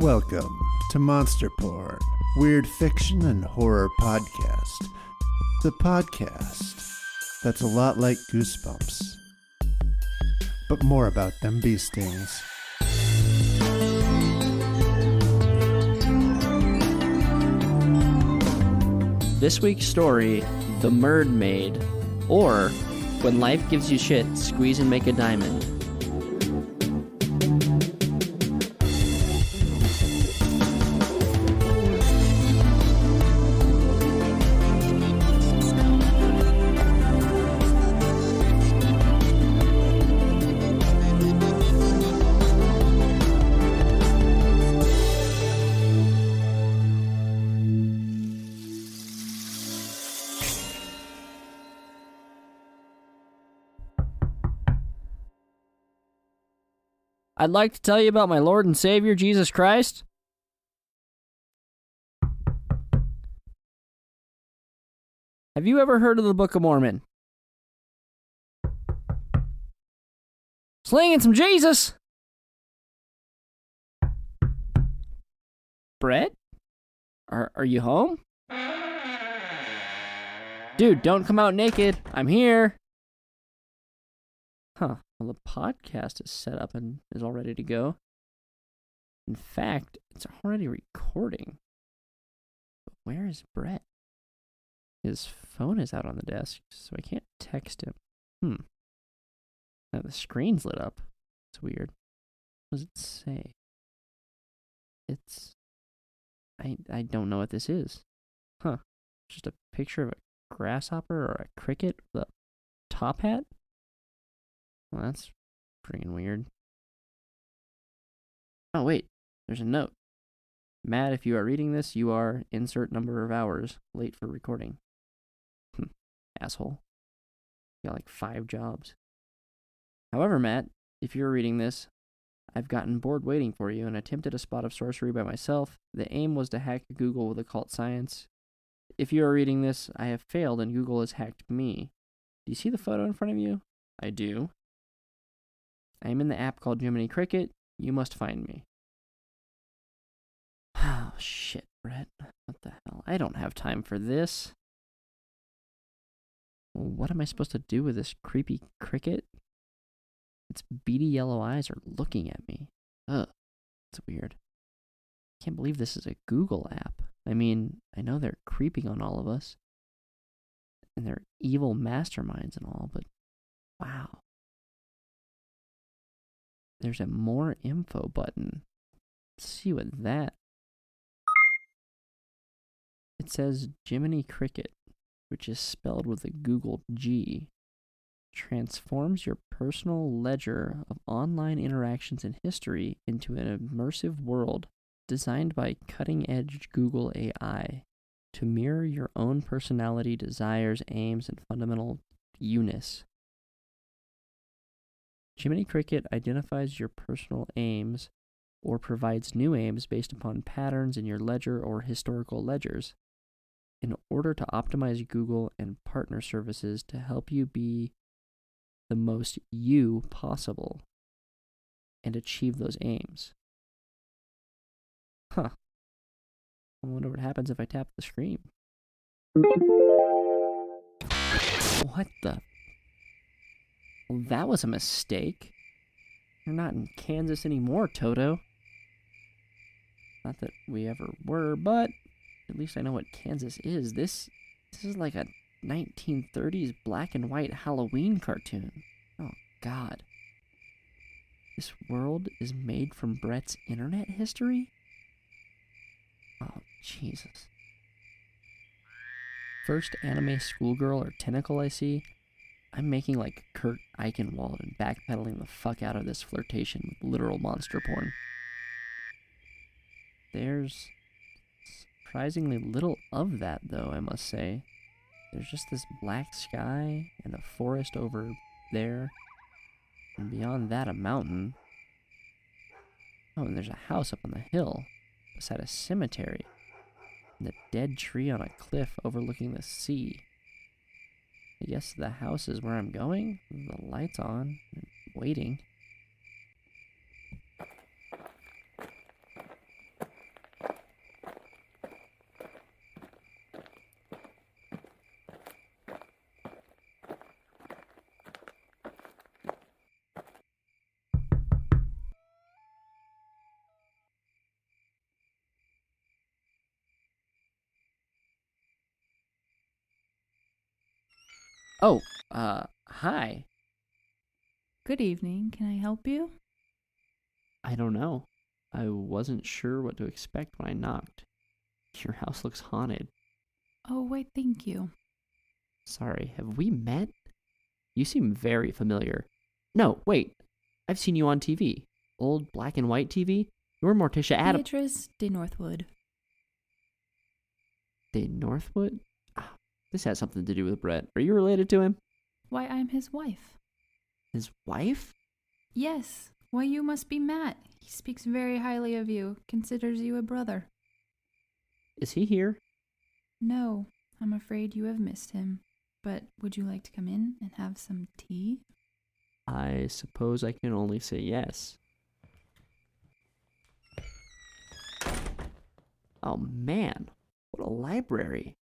Welcome to Monster Porn, Weird Fiction and Horror Podcast. The podcast that's a lot like Goosebumps, but more about them bee stings. This week's story, The Merdmaid, or When Life Gives You Shit, Squeeze and Make a Diamond. I'd like to tell you about my Lord and Savior, Jesus Christ. Have you ever heard of the Book of Mormon? Slinging some Jesus! Bret? Are you home? Dude, don't come out naked. I'm here. Huh. Well, the podcast is set up and is all ready to go. In fact, it's already recording. But where is Bret? His phone is out on the desk, so I can't text him. Now the screen's lit up. It's weird. What does it say? I don't know what this is. Just a picture of a grasshopper or a cricket with a top hat? Well, that's freaking weird. Oh, wait. There's a note. Matt, if you are reading this, you are insert number of hours late for recording. Asshole. You got like 5 jobs. However, Matt, if you're reading this, I've gotten bored waiting for you and attempted a spot of sorcery by myself. The aim was to hack Google with occult science. If you are reading this, I have failed and Google has hacked me. Do you see the photo in front of you? I do. I am in the app called Jiminy Cricket. You must find me. Oh, shit, Bret. What the hell? I don't have time for this. Well, what am I supposed to do with this creepy cricket? Its beady yellow eyes are looking at me. Ugh, it's weird. I can't believe this is a Google app. I mean, I know they're creeping on all of us. And they're evil masterminds and all, but wow. There's a more info button. Let's see what that... It says Jiminy Cricket, which is spelled with a Google G, transforms your personal ledger of online interactions and history into an immersive world designed by cutting-edge Google AI to mirror your own personality, desires, aims, and fundamental you-ness. Jiminy Cricket identifies your personal aims or provides new aims based upon patterns in your ledger or historical ledgers in order to optimize Google and partner services to help you be the most you possible and achieve those aims. I wonder what happens if I tap the screen. What the... Well, that was a mistake. You're not in Kansas anymore, Toto. Not that we ever were, but at least I know what Kansas is. This is like a 1930s black and white Halloween cartoon. Oh, God. This world is made from Bret's internet history? Oh, Jesus. First anime schoolgirl or tentacle I see. I'm making like Kurt Eichenwald and backpedaling the fuck out of this flirtation with literal monster porn. There's surprisingly little of that, though, I must say. There's just this black sky and a forest over there, and beyond that a mountain. Oh, and there's a house up on the hill beside a cemetery, and a dead tree on a cliff overlooking the sea. I guess the house is where I'm going. The light's on, waiting. Oh, hi. Good evening. Can I help you? I don't know. I wasn't sure what to expect when I knocked. Your house looks haunted. Oh, wait, thank you. Sorry, have we met? You seem very familiar. No, wait. I've seen you on TV. Old black and white TV? You're Morticia Adams. Beatrice de Northwood. De Northwood? Ah, this has something to do with Bret. Are you related to him? Why, I'm his wife. His wife? Yes. Why, you must be Matt. He speaks very highly of you, considers you a brother. Is he here? No, I'm afraid you have missed him. But would you like to come in and have some tea? I suppose I can only say yes. Oh man, what a library.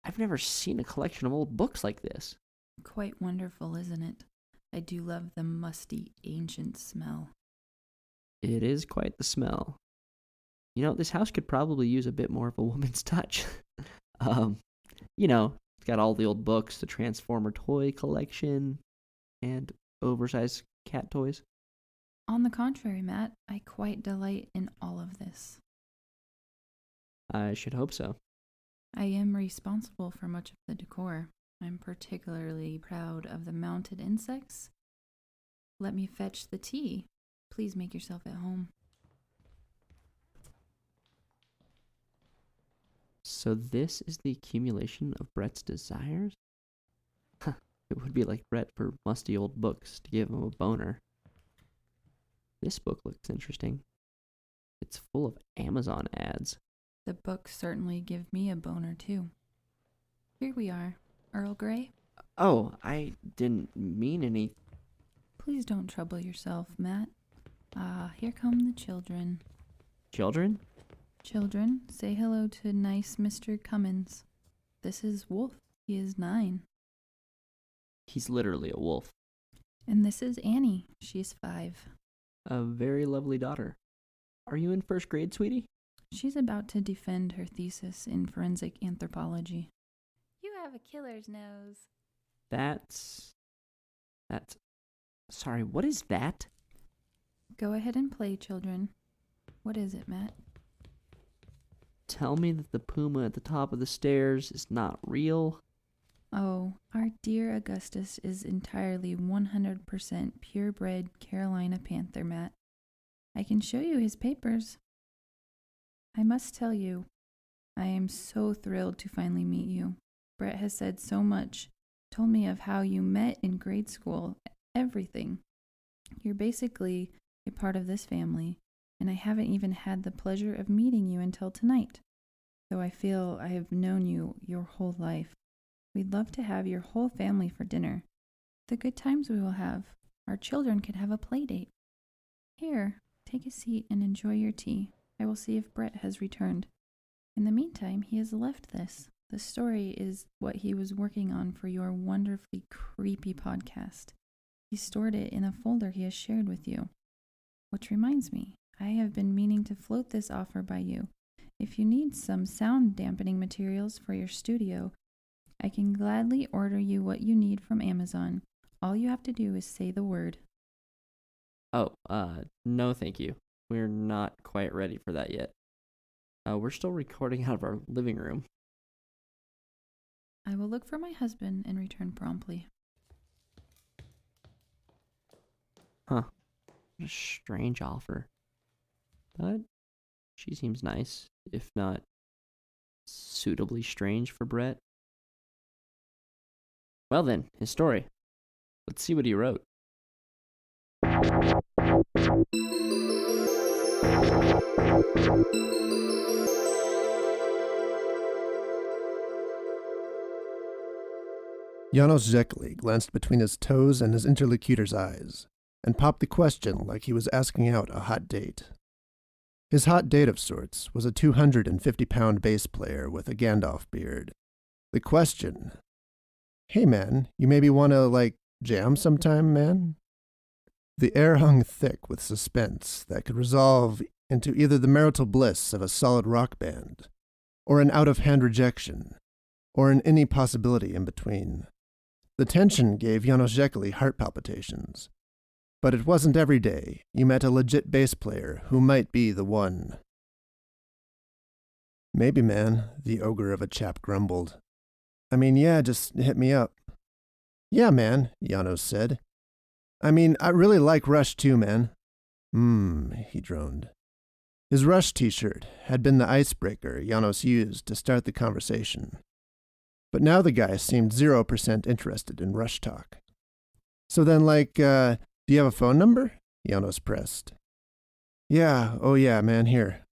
I've never seen a collection of old books like this. Quite wonderful, isn't it? I do love the musty, ancient smell. It is quite the smell. You know, this house could probably use a bit more of a woman's touch. It's got all the old books, the Transformer toy collection, and oversized cat toys. On the contrary, Matt, I quite delight in all of this. I should hope so. I am responsible for much of the decor. I'm particularly proud of the mounted insects. Let me fetch the tea. Please make yourself at home. So this is the accumulation of Bret's desires? Huh, it would be like Bret for musty old books to give him a boner. This book looks interesting. It's full of Amazon ads. The books certainly give me a boner, too. Here we are. Earl Grey? Oh, I didn't mean any... Please don't trouble yourself, Matt. Here come the children. Children? Children, say hello to nice Mr. Cummins. This is Wolf. He is 9. He's literally a wolf. And this is Annie. She's 5. A very lovely daughter. Are you in first grade, sweetie? She's about to defend her thesis in forensic anthropology. You have a killer's nose. That's... Sorry, what is that? Go ahead and play, children. What is it, Matt? Tell me that the puma at the top of the stairs is not real. Oh, our dear Augustus is entirely 100% purebred Carolina Panther, Matt. I can show you his papers. I must tell you, I am so thrilled to finally meet you. Bret has said so much, told me of how you met in grade school, everything. You're basically a part of this family, and I haven't even had the pleasure of meeting you until tonight, though I feel I have known you your whole life. We'd love to have your whole family for dinner. The good times we will have. Our children could have a play date. Here, take a seat and enjoy your tea. I will see if Bret has returned. In the meantime, he has left this. The story is what he was working on for your wonderfully creepy podcast. He stored it in a folder he has shared with you. Which reminds me, I have been meaning to float this offer by you. If you need some sound dampening materials for your studio, I can gladly order you what you need from Amazon. All you have to do is say the word. Oh, no thank you. We're not quite ready for that yet. We're still recording out of our living room. I will look for my husband and return promptly. Huh. What a strange offer. But she seems nice, if not suitably strange for Bret. Well then, his story. Let's see what he wrote. Janos Zekli glanced between his toes and his interlocutor's eyes, and popped the question like he was asking out a hot date. His hot date of sorts was a 250-pound bass player with a Gandalf beard. The question, "Hey man, you maybe wanna, jam sometime, man?" The air hung thick with suspense that could resolve into either the marital bliss of a solid rock band, or an out-of-hand rejection, or an any possibility in between. The tension gave Janos Jekyll heart palpitations. But it wasn't every day you met a legit bass player who might be the one. Maybe, man, the ogre of a chap grumbled. I mean, yeah, just hit me up. Yeah, man, Janos said. I mean, I really like Rush too, man. He droned. His Rush t-shirt had been the icebreaker Janos used to start the conversation. But now the guy seemed 0% interested in Rush talk. So then, do you have a phone number? Janos pressed. Yeah, oh yeah, man, here.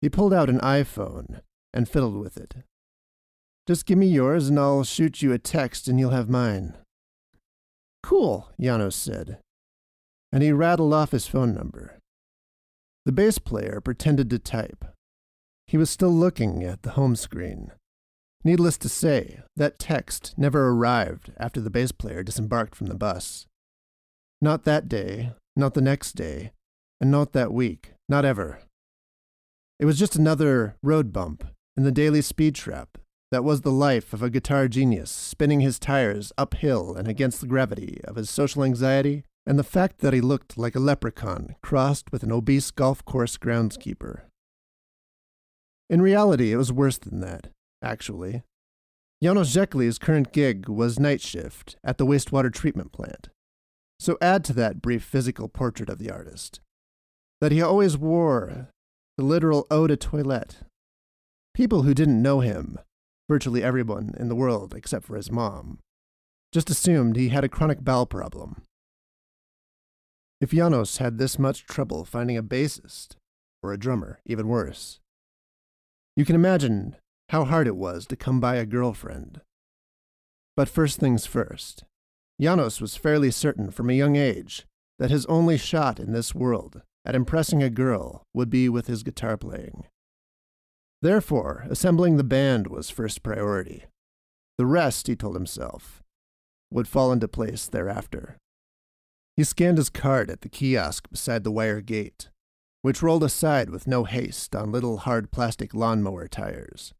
He pulled out an iPhone and fiddled with it. Just give me yours and I'll shoot you a text and you'll have mine. Cool, Janos said. And he rattled off his phone number. The bass player pretended to type. He was still looking at the home screen. Needless to say, that text never arrived after the bass player disembarked from the bus. Not that day, not the next day, and not that week, not ever. It was just another road bump in the daily speed trap that was the life of a guitar genius spinning his tires uphill and against the gravity of his social anxiety and the fact that he looked like a leprechaun crossed with an obese golf course groundskeeper. In reality, it was worse than that, actually. Janos Jekyll's current gig was night shift at the wastewater treatment plant. So add to that brief physical portrait of the artist that he always wore the literal eau de toilette. People who didn't know him, virtually everyone in the world except for his mom, just assumed he had a chronic bowel problem. If Janos had this much trouble finding a bassist, or a drummer, even worse, you can imagine how hard it was to come by a girlfriend. But first things first, Janos was fairly certain from a young age that his only shot in this world at impressing a girl would be with his guitar playing. Therefore, assembling the band was first priority. The rest, he told himself, would fall into place thereafter. He scanned his card at the kiosk beside the wire gate, which rolled aside with no haste on little hard plastic lawnmower tires.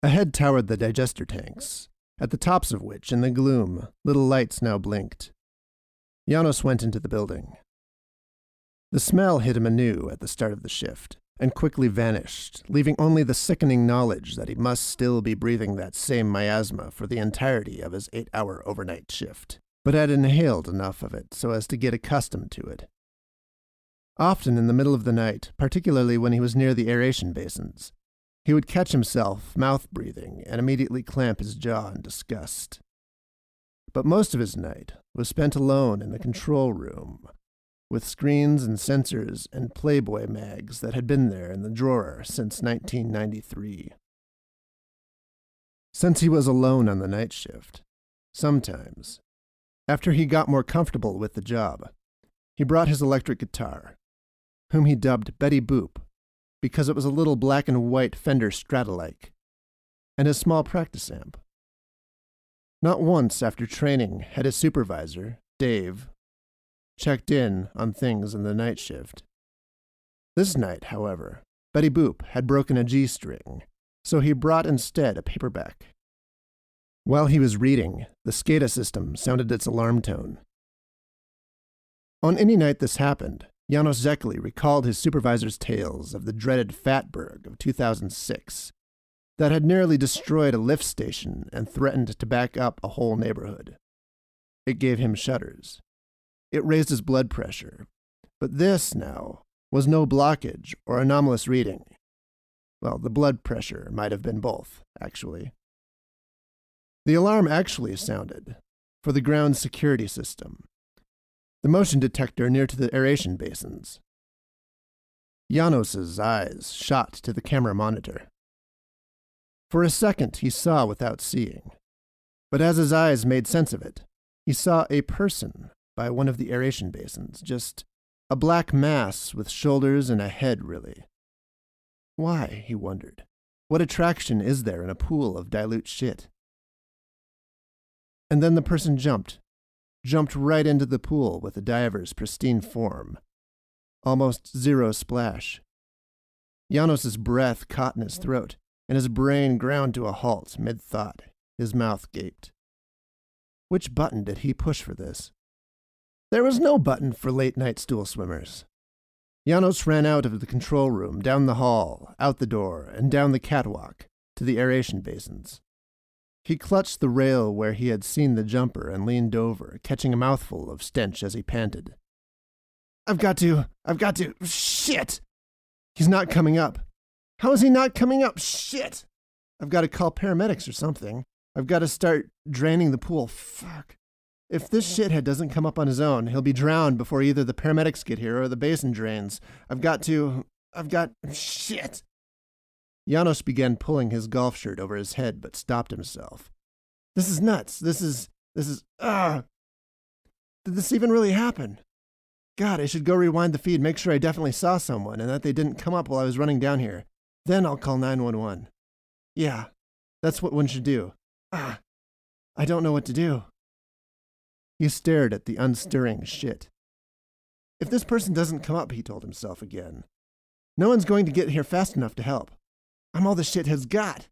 Ahead towered the digester tanks, at the tops of which, in the gloom, little lights now blinked. Janos went into the building. The smell hit him anew at the start of the shift, and quickly vanished, leaving only the sickening knowledge that he must still be breathing that same miasma for the entirety of his 8-hour overnight shift, but had inhaled enough of it so as to get accustomed to it. Often in the middle of the night, particularly when he was near the aeration basins, he would catch himself mouth-breathing and immediately clamp his jaw in disgust. But most of his night was spent alone in the control room, with screens and sensors and Playboy mags that had been there in the drawer since 1993. Since he was alone on the night shift, sometimes, after he got more comfortable with the job, he brought his electric guitar, whom he dubbed Betty Boop, because it was a little black and white Fender Strat-alike, and his small practice amp. Not once after training had his supervisor, Dave, checked in on things in the night shift. This night, however, Betty Boop had broken a G-string, so he brought instead a paperback. While he was reading, the SCADA system sounded its alarm tone. On any night this happened, Janos Jekyll recalled his supervisor's tales of the dreaded Fatberg of 2006 that had nearly destroyed a lift station and threatened to back up a whole neighborhood. It gave him shudders. It raised his blood pressure. But this, now, was no blockage or anomalous reading. Well, the blood pressure might have been both, actually. The alarm actually sounded for the ground security system, the motion detector near to the aeration basins. Janos's eyes shot to the camera monitor. For a second he saw without seeing, but as his eyes made sense of it, he saw a person by one of the aeration basins, just a black mass with shoulders and a head, really. Why, he wondered, what attraction is there in a pool of dilute shit? And then the person jumped right into the pool with the diver's pristine form. Almost zero splash. Janos's breath caught in his throat, and his brain ground to a halt mid-thought. His mouth gaped. Which button did he push for this? There was no button for late-night stool swimmers. Janos ran out of the control room, down the hall, out the door, and down the catwalk, to the aeration basins. He clutched the rail where he had seen the jumper and leaned over, catching a mouthful of stench as he panted. I've got to, shit! He's not coming up. How is he not coming up? Shit! I've got to call paramedics or something. I've got to start draining the pool. Fuck. If this shithead doesn't come up on his own, he'll be drowned before either the paramedics get here or the basin drains. Shit! Janos began pulling his golf shirt over his head, but stopped himself. This is nuts. This is, Did this even really happen? God, I should go rewind the feed, make sure I definitely saw someone, and that they didn't come up while I was running down here. Then I'll call 911. Yeah, that's what one should do. I don't know what to do. He stared at the unstirring shit. If this person doesn't come up, he told himself again, no one's going to get here fast enough to help. I'm all this shit has got.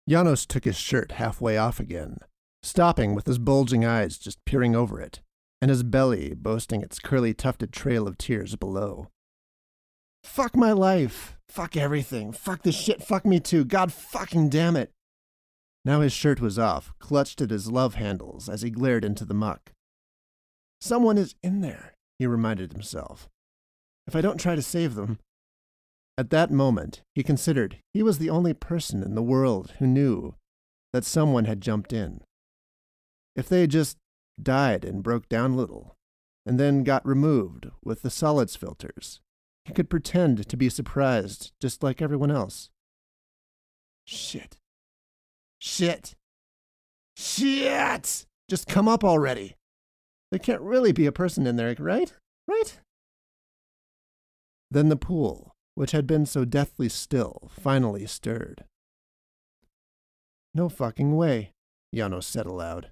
Janos took his shirt halfway off again, stopping with his bulging eyes just peering over it, and his belly boasting its curly tufted trail of tears below. Fuck my life. Fuck everything. Fuck this shit. Fuck me too. God fucking damn it. Now his shirt was off, clutched at his love handles as he glared into the muck. Someone is in there, he reminded himself. If I don't try to save them. At that moment, he considered he was the only person in the world who knew that someone had jumped in. If they had just died and broke down a little, and then got removed with the solids filters, he could pretend to be surprised just like everyone else. Shit. Just come up already. There can't really be a person in there, right? Then the pool, which had been so deathly still, finally stirred. No fucking way, Janos said aloud.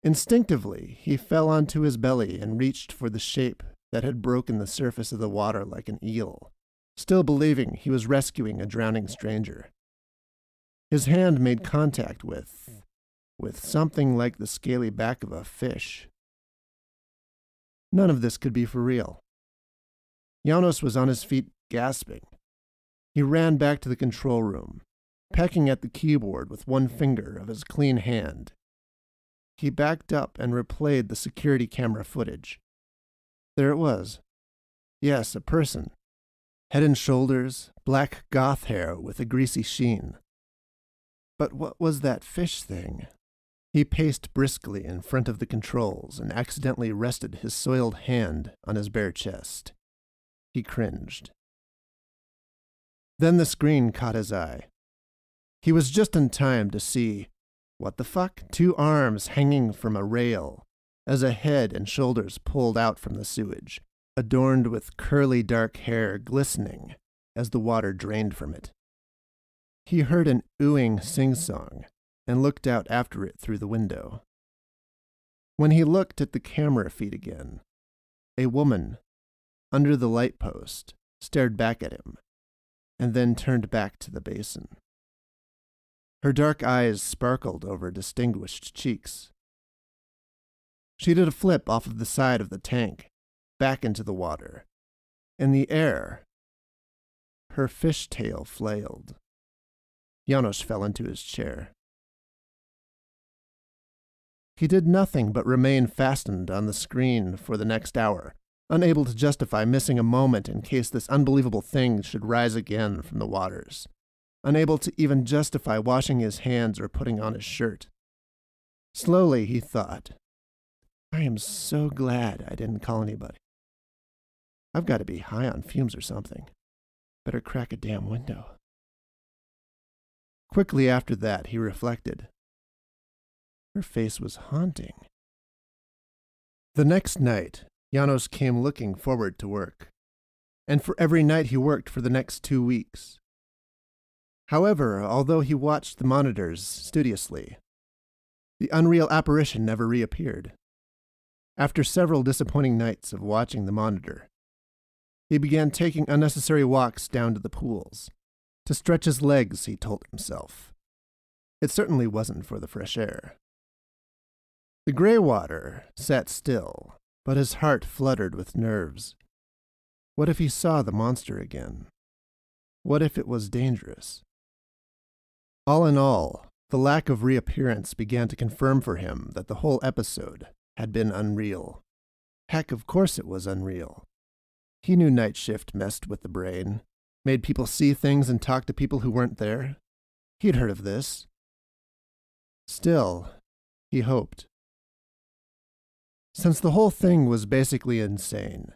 Instinctively, he fell onto his belly and reached for the shape that had broken the surface of the water like an eel, still believing he was rescuing a drowning stranger. His hand made contact with something like the scaly back of a fish. None of this could be for real. Janos was on his feet, gasping. He ran back to the control room, pecking at the keyboard with one finger of his clean hand. He backed up and replayed the security camera footage. There it was. Yes, a person. Head and shoulders, black goth hair with a greasy sheen. But what was that fish thing? He paced briskly in front of the controls and accidentally rested his soiled hand on his bare chest. He cringed. Then the screen caught his eye. He was just in time to see, what the fuck, 2 arms hanging from a rail as a head and shoulders pulled out from the sewage, adorned with curly dark hair glistening as the water drained from it. He heard an oohing sing-song and looked out after it through the window. When he looked at the camera feed again, a woman, under the light post, stared back at him, and then turned back to the basin. Her dark eyes sparkled over distinguished cheeks. She did a flip off of the side of the tank, back into the water. In the air, her fishtail flailed. Janos fell into his chair. He did nothing but remain fastened on the screen for the next hour, unable to justify missing a moment in case this unbelievable thing should rise again from the waters, unable to even justify washing his hands or putting on his shirt. Slowly he thought, I am so glad I didn't call anybody. I've got to be high on fumes or something. Better crack a damn window. Quickly after that, he reflected. Her face was haunting. The next night, Janos came looking forward to work, and for every night he worked for the next 2 weeks. However, although he watched the monitors studiously, the unreal apparition never reappeared. After several disappointing nights of watching the monitor, he began taking unnecessary walks down to the pools. To stretch his legs, he told himself. It certainly wasn't for the fresh air. The gray water sat still, but his heart fluttered with nerves. What if he saw the monster again? What if it was dangerous? All in all, the lack of reappearance began to confirm for him that the whole episode had been unreal. Heck, of course it was unreal. He knew night shift messed with the brain, made people see things and talk to people who weren't there. He'd heard of this. Still, he hoped. Since the whole thing was basically insane,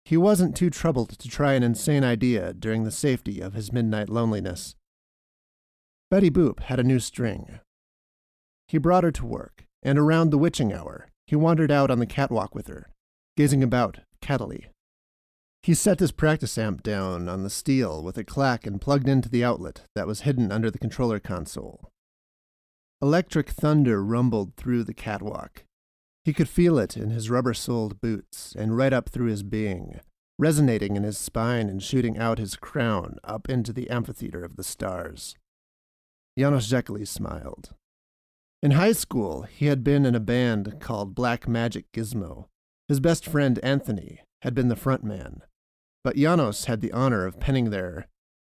he wasn't too troubled to try an insane idea during the safety of his midnight loneliness. Betty Boop had a new string. He brought her to work, and around the witching hour, he wandered out on the catwalk with her, gazing about cattily. He set his practice amp down on the steel with a clack and plugged into the outlet that was hidden under the controller console. Electric thunder rumbled through the catwalk. He could feel it in his rubber-soled boots and right up through his being, resonating in his spine and shooting out his crown up into the amphitheater of the stars. Janos Jekyll smiled. In high school, he had been in a band called Black Magic Gizmo. His best friend, Anthony, had been the front man, but Janos had the honor of penning their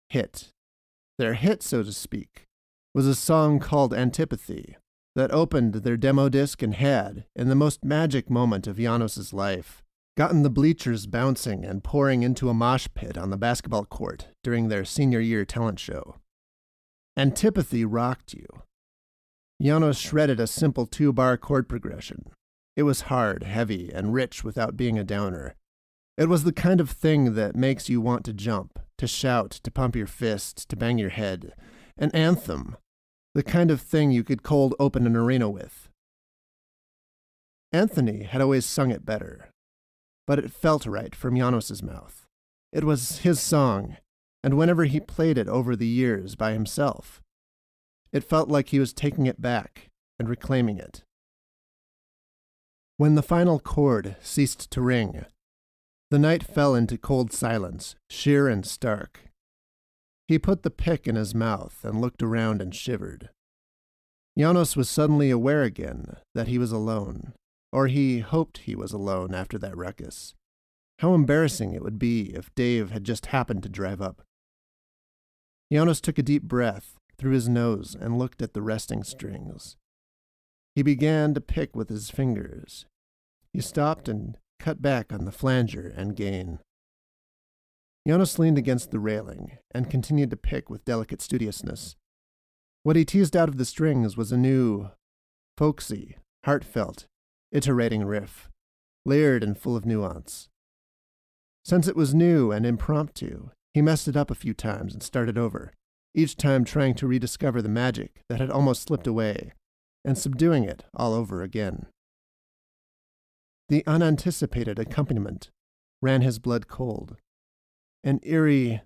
hit. Their hit, so to speak, was a song called Antipathy that opened their demo disc and had, in the most magic moment of Janos's life, gotten the bleachers bouncing and pouring into a mosh pit on the basketball court during their senior year talent show. Antipathy rocked you. Janos shredded a simple 2-bar chord progression. It was hard, heavy, and rich without being a downer. It was the kind of thing that makes you want to jump, to shout, to pump your fists, to bang your head. An anthem. The kind of thing you could cold open an arena with. Anthony had always sung it better, but it felt right from Janos's mouth. It was his song, and whenever he played it over the years by himself, it felt like he was taking it back and reclaiming it. When the final chord ceased to ring, the night fell into cold silence, sheer and stark. He put the pick in his mouth and looked around and shivered. Janos was suddenly aware again that he was alone, or he hoped he was alone after that ruckus. How embarrassing it would be if Dave had just happened to drive up. Janos took a deep breath through his nose and looked at the resting strings. He began to pick with his fingers. He stopped and cut back on the flanger and gain. Janos leaned against the railing and continued to pick with delicate studiousness. What he teased out of the strings was a new, folksy, heartfelt, iterating riff, layered and full of nuance. Since it was new and impromptu, he messed it up a few times and started over, each time trying to rediscover the magic that had almost slipped away, and subduing it all over again. The unanticipated accompaniment ran his blood cold. An eerie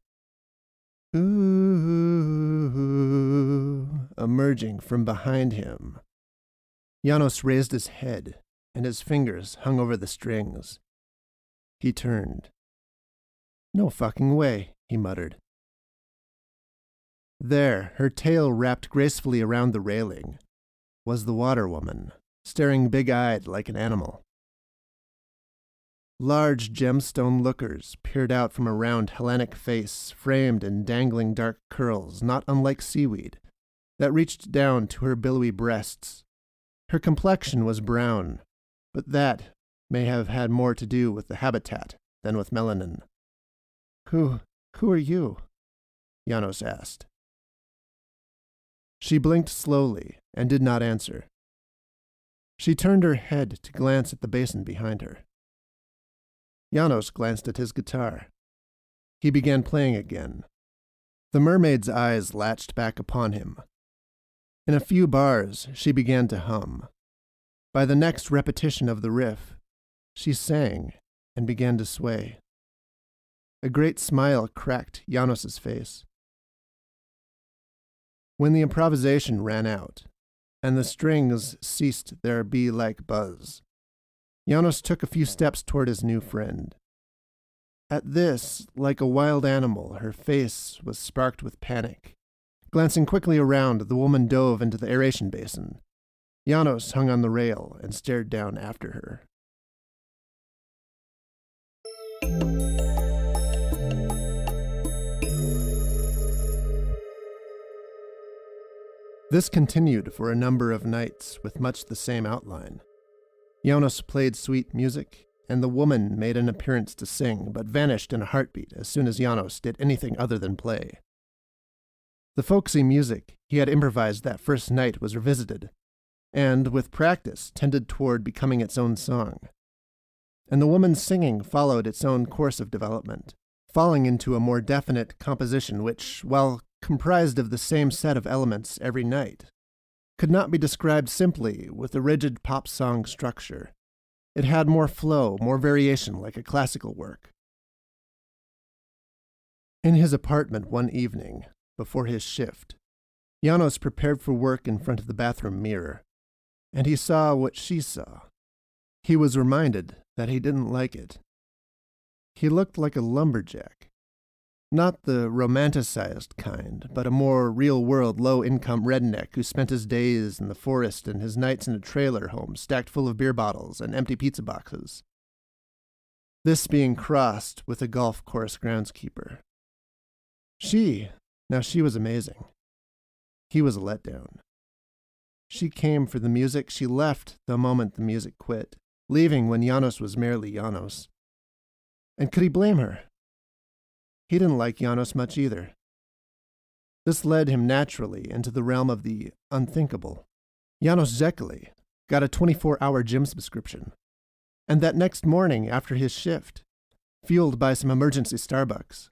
ooh emerging from behind him. Janos raised his head, and his fingers hung over the strings. He turned. "No fucking way," he muttered. There, her tail wrapped gracefully around the railing, was the water woman, staring big-eyed like an animal. Large gemstone lookers peered out from a round Hellenic face framed in dangling dark curls not unlike seaweed that reached down to her billowy breasts. Her complexion was brown, but that may have had more to do with the habitat than with melanin. Who are you?" Janos asked. She blinked slowly and did not answer. She turned her head to glance at the basin behind her. Janos glanced at his guitar. He began playing again. The mermaid's eyes latched back upon him. In a few bars, she began to hum. By the next repetition of the riff, she sang and began to sway. A great smile cracked Janos's face. When the improvisation ran out, and the strings ceased their bee-like buzz, Janos took a few steps toward his new friend. At this, like a wild animal, her face was sparked with panic, Glancing quickly around, the woman dove into the aeration basin. Janos hung on the rail and stared down after her. This continued for a number of nights with much the same outline. Janos played sweet music, and the woman made an appearance to sing, but vanished in a heartbeat as soon as Janos did anything other than play. The folksy music he had improvised that first night was revisited, and, with practice, tended toward becoming its own song. And the woman's singing followed its own course of development, falling into a more definite composition which, while comprised of the same set of elements every night, could not be described simply with a rigid pop song structure. It had more flow, more variation like a classical work. In his apartment one evening, before his shift, Janos prepared for work in front of the bathroom mirror, and he saw what she saw. He was reminded that he didn't like it. He looked like a lumberjack. Not the romanticized kind, but a more real-world, low-income redneck who spent his days in the forest and his nights in a trailer home stacked full of beer bottles and empty pizza boxes. This being crossed with a golf course groundskeeper. She was amazing. He was a letdown. She came for the music. She left the moment the music quit, leaving when Janos was merely Janos. And could he blame her? He didn't like Janos much either. This led him naturally into the realm of the unthinkable. Janos Zekeli got a 24-hour gym subscription, and that next morning after his shift, fueled by some emergency Starbucks,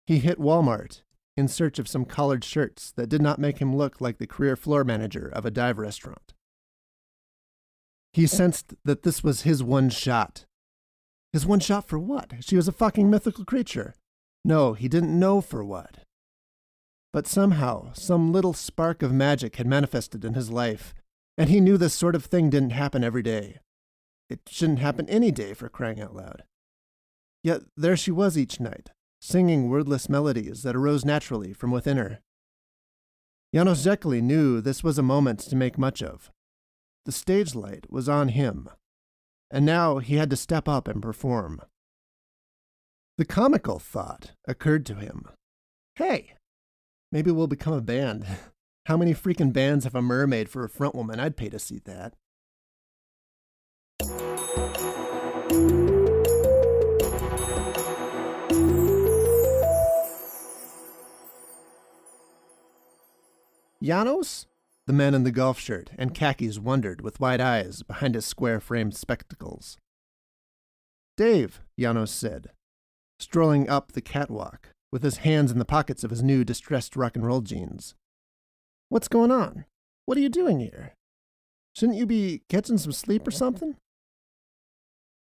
he hit Walmart in search of some collared shirts that did not make him look like the career floor manager of a dive restaurant. He sensed that this was his one shot. His one shot for what? She was a fucking mythical creature. No, he didn't know for what. But somehow, some little spark of magic had manifested in his life, and he knew this sort of thing didn't happen every day. It shouldn't happen any day, for crying out loud. Yet there she was each night, singing wordless melodies that arose naturally from within her. Janos Zekeli knew this was a moment to make much of. The stage light was on him, and now he had to step up and perform. The comical thought occurred to him. Hey, maybe we'll become a band. How many freaking bands have a mermaid for a frontwoman? I'd pay to see that. Janos? The man in the golf shirt and khakis wondered with wide eyes behind his square-framed spectacles. Dave, Janos said, strolling up the catwalk, with his hands in the pockets of his new distressed rock-and-roll jeans. What's going on? What are you doing here? Shouldn't you be catching some sleep or something?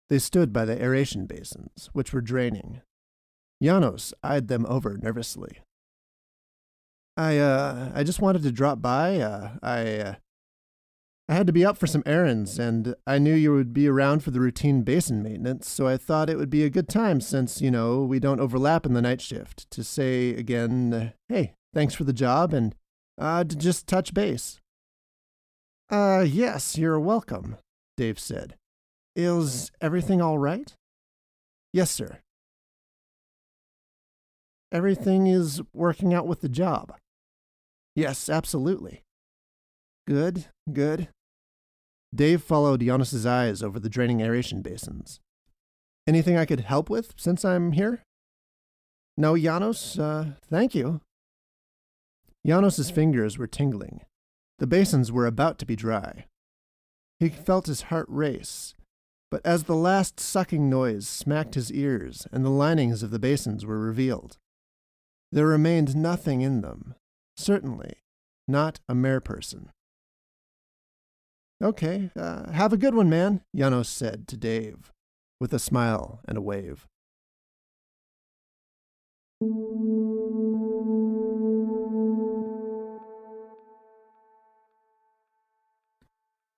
They stood by the aeration basins, which were draining. Janos eyed them over nervously. I just wanted to drop by. I had to be up for some errands, and I knew you would be around for the routine basin maintenance, so I thought it would be a good time since, we don't overlap in the night shift, to say again, hey, thanks for the job, and to just touch base. Yes, you're welcome, Dave said. Is everything all right? Yes, sir. Everything is working out with the job? Yes, absolutely. Good. Dave followed Janos' eyes over the draining aeration basins. Anything I could help with since I'm here? No, Janos, thank you. Janos' fingers were tingling. The basins were about to be dry. He felt his heart race, but as the last sucking noise smacked his ears and the linings of the basins were revealed, there remained nothing in them. Certainly not a merperson. Okay, have a good one, man, Janos said to Dave, with a smile and a wave.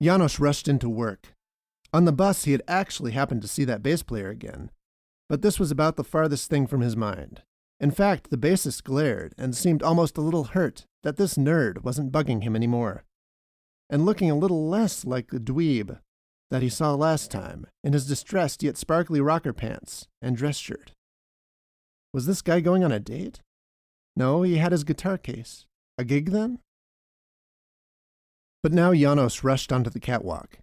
Janos rushed into work. On the bus, he had actually happened to see that bass player again, but this was about the farthest thing from his mind, In fact, the bassist glared and seemed almost a little hurt that this nerd wasn't bugging him anymore, and looking a little less like the dweeb that he saw last time in his distressed yet sparkly rocker pants and dress shirt. Was this guy going on a date? No, he had his guitar case. A gig then? But now Janos rushed onto the catwalk.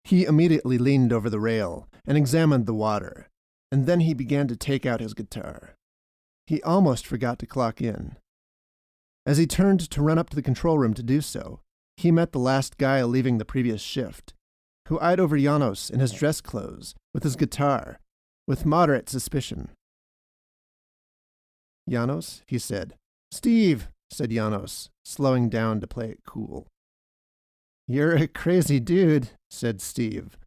He immediately leaned over the rail and examined the water, and then he began to take out his guitar. He almost forgot to clock in. As he turned to run up to the control room to do so, he met the last guy leaving the previous shift, who eyed over Janos in his dress clothes with his guitar, with moderate suspicion. "Janos," he said. "Steve," said Janos, slowing down to play it cool. "You're a crazy dude," said Steve,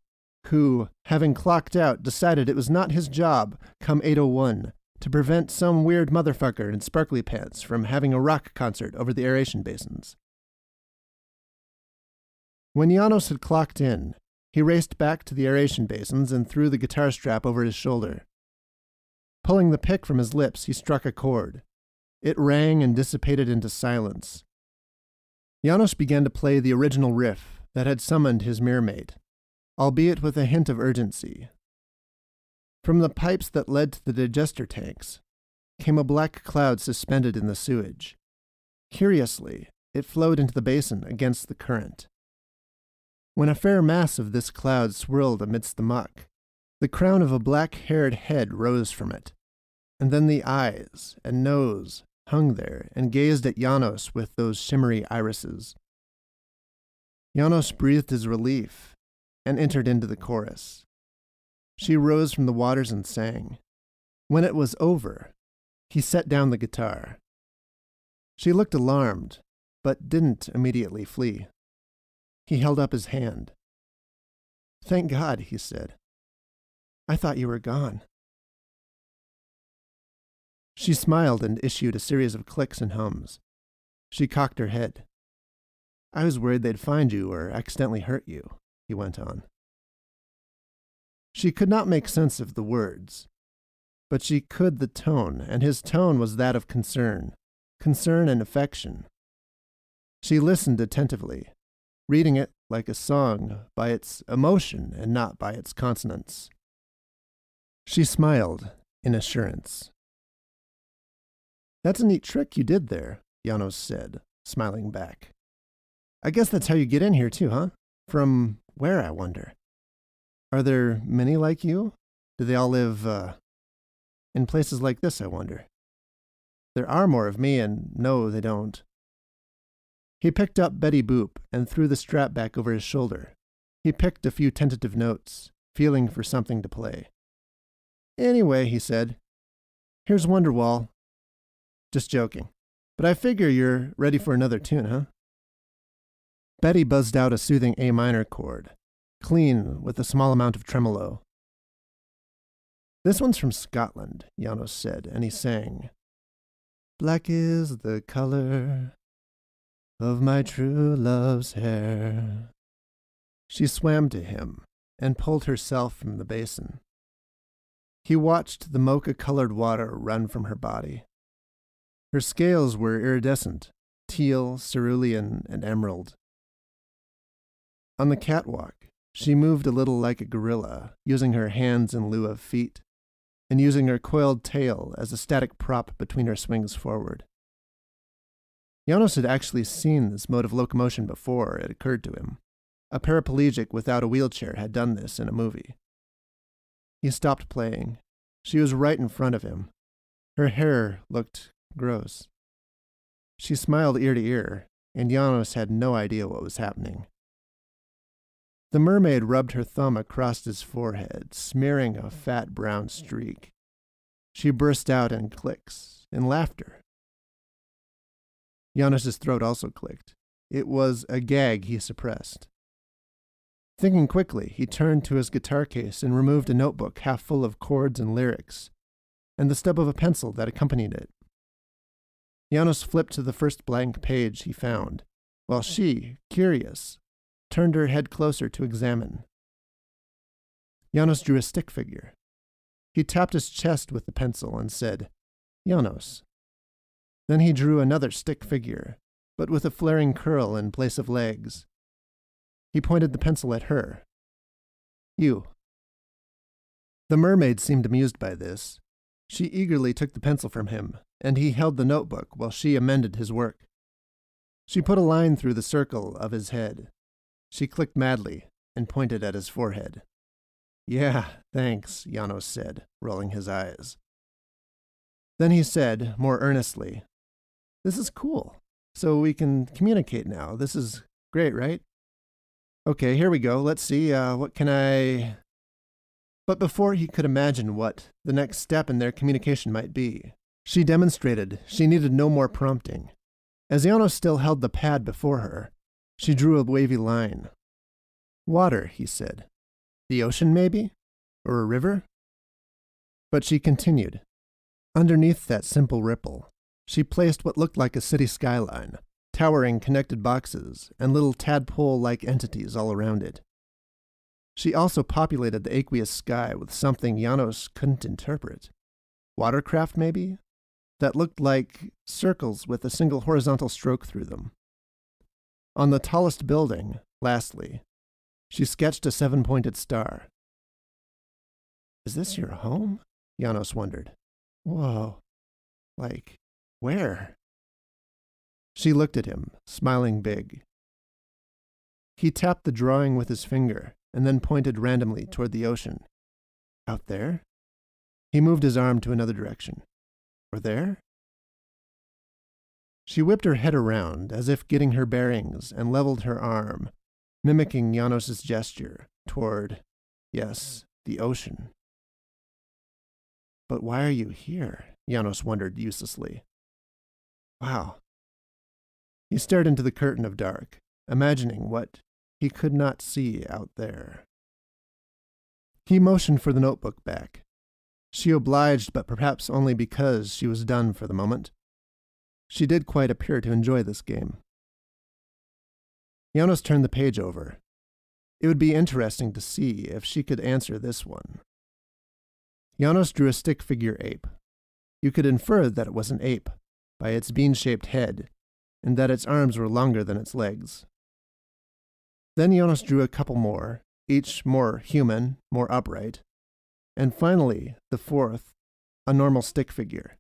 who, having clocked out, decided it was not his job, come 8:01, to prevent some weird motherfucker in sparkly pants from having a rock concert over the aeration basins. When Janos had clocked in, he raced back to the aeration basins and threw the guitar strap over his shoulder. Pulling the pick from his lips, he struck a chord. It rang and dissipated into silence. Janos began to play the original riff that had summoned his Merdmaid, albeit with a hint of urgency. From the pipes that led to the digester tanks came a black cloud suspended in the sewage. Curiously, it flowed into the basin against the current. When a fair mass of this cloud swirled amidst the muck, the crown of a black-haired head rose from it, and then the eyes and nose hung there and gazed at Janos with those shimmery irises. Janos breathed his relief and entered into the chorus. She rose from the waters and sang. When it was over, he set down the guitar. She looked alarmed, but didn't immediately flee. He held up his hand. "Thank God," he said. "I thought you were gone." She smiled and issued a series of clicks and hums. She cocked her head. "I was worried they'd find you or accidentally hurt you," he went on. She could not make sense of the words, but she could the tone, and his tone was that of concern and affection. She listened attentively, reading it like a song by its emotion and not by its consonants. She smiled in assurance. "That's a neat trick you did there," Janos said, smiling back. "I guess that's how you get in here too, huh? From where, I wonder? Are there many like you? Do they all live, in places like this, I wonder? There are more of me, and no, they don't." He picked up Betty Boop and threw the strap back over his shoulder. He picked a few tentative notes, feeling for something to play. "Anyway," he said, "here's Wonderwall." "Just joking. But I figure you're ready for another tune, huh?" Betty buzzed out a soothing A minor chord, clean with a small amount of tremolo. "This one's from Scotland," Janos said, and he sang, "Black is the color of my true love's hair." She swam to him and pulled herself from the basin. He watched the mocha-colored water run from her body. Her scales were iridescent, teal, cerulean, and emerald. On the catwalk, she moved a little like a gorilla, using her hands in lieu of feet, and using her coiled tail as a static prop between her swings forward. Janos had actually seen this mode of locomotion before it occurred to him. A paraplegic without a wheelchair had done this in a movie. He stopped playing. She was right in front of him. Her hair looked gross. She smiled ear to ear, and Janos had no idea what was happening. The mermaid rubbed her thumb across his forehead, smearing a fat brown streak. She burst out in clicks, in laughter. Janos's throat also clicked. It was a gag he suppressed. Thinking quickly, he turned to his guitar case and removed a notebook half full of chords and lyrics, and the stub of a pencil that accompanied it. Janos flipped to the first blank page he found, while she, curious, turned her head closer to examine. Janos drew a stick figure. He tapped his chest with the pencil and said, Janos. Then he drew another stick figure, but with a flaring curl in place of legs. He pointed the pencil at her. You. The mermaid seemed amused by this. She eagerly took the pencil from him, and he held the notebook while she amended his work. She put a line through the circle of his head. She clicked madly and pointed at his forehead. Yeah, thanks, Janos said, rolling his eyes. Then he said, more earnestly, This is cool. So we can communicate now. This is great, right? Okay, here we go. Let's see, what can I... But before he could imagine what the next step in their communication might be, she demonstrated she needed no more prompting. As Janos still held the pad before her, she drew a wavy line. Water, he said. The ocean, maybe? Or a river? But she continued. Underneath that simple ripple, she placed what looked like a city skyline, towering connected boxes, and little tadpole-like entities all around it. She also populated the aqueous sky with something Janos couldn't interpret. Watercraft, maybe? That looked like circles with a single horizontal stroke through them. On the tallest building, lastly, she sketched a 7-pointed star. Is this your home? Janos wondered. Whoa. Like, where? She looked at him, smiling big. He tapped the drawing with his finger and then pointed randomly toward the ocean. Out there? He moved his arm to another direction. Or there? She whipped her head around as if getting her bearings and leveled her arm, mimicking Janos' gesture toward, yes, the ocean. But why are you here? Janos wondered uselessly. Wow. He stared into the curtain of dark, imagining what he could not see out there. He motioned for the notebook back. She obliged, but perhaps only because she was done for the moment. She did quite appear to enjoy this game. Janos turned the page over. It would be interesting to see if she could answer this one. Janos drew a stick figure ape. You could infer that it was an ape by its bean-shaped head, and that its arms were longer than its legs. Then Janos drew a couple more, each more human, more upright, and finally, the fourth, a normal stick figure.